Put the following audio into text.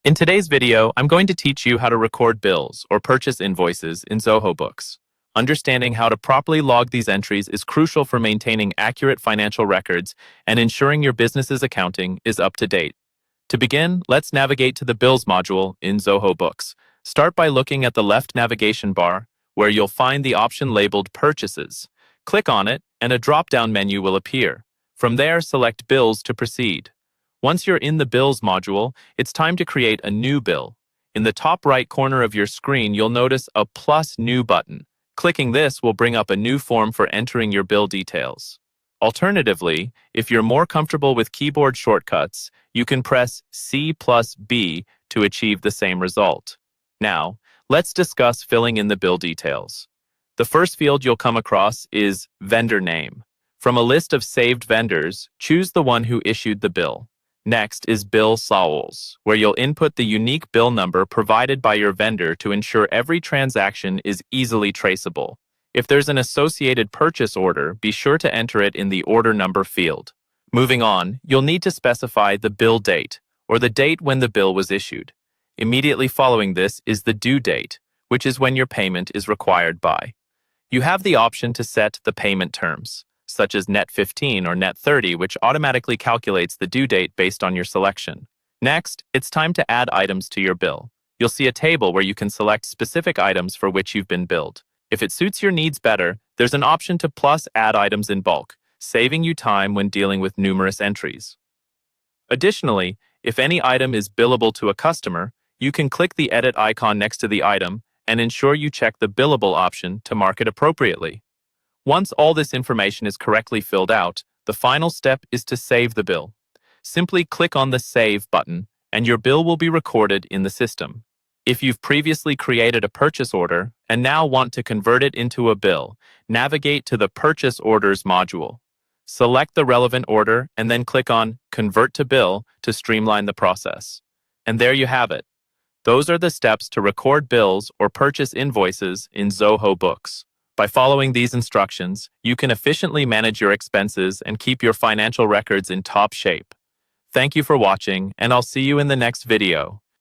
In today's video, I'm going to teach you how to record bills or purchase invoices in Zoho Books. Understanding how to properly log these entries is crucial for maintaining accurate financial records and ensuring your business's accounting is up to date. To begin, let's navigate to the Bills module in Zoho Books. Start by looking at the left navigation bar, where you'll find the option labeled Purchases. Click on it, and a drop-down menu will appear. From there, select Bills to proceed. Once you're in the Bills module, it's time to create a new bill. In the top right corner of your screen, you'll notice a Plus New button. Clicking this will bring up a new form for entering your bill details. Alternatively, if you're more comfortable with keyboard shortcuts, you can press C+B to achieve the same result. Now, let's discuss filling in the bill details. The first field you'll come across is Vendor Name. From a list of saved vendors, choose the one who issued the bill. Next is Bill Sowls, where you'll input the unique bill number provided by your vendor to ensure every transaction is easily traceable. If there's an associated purchase order, be sure to enter it in the order number field. Moving on, you'll need to specify the bill date, or the date when the bill was issued. Immediately following this is the due date, which is when your payment is required by. You have the option to set the payment terms, such as net 15 or net 30, which automatically calculates the due date based on your selection. Next, it's time to add items to your bill. You'll see a table where you can select specific items for which you've been billed. If it suits your needs better, there's an option to plus add items in bulk, saving you time when dealing with numerous entries. Additionally, if any item is billable to a customer, you can click the edit icon next to the item and ensure you check the billable option to mark it appropriately. Once all this information is correctly filled out, the final step is to save the bill. Simply click on the Save button, and your bill will be recorded in the system. If you've previously created a purchase order and now want to convert it into a bill, navigate to the Purchase Orders module. Select the relevant order and then click on Convert to Bill to streamline the process. And there you have it. Those are the steps to record bills or purchase invoices in Zoho Books. By following these instructions, you can efficiently manage your expenses and keep your financial records in top shape. Thank you for watching, and I'll see you in the next video.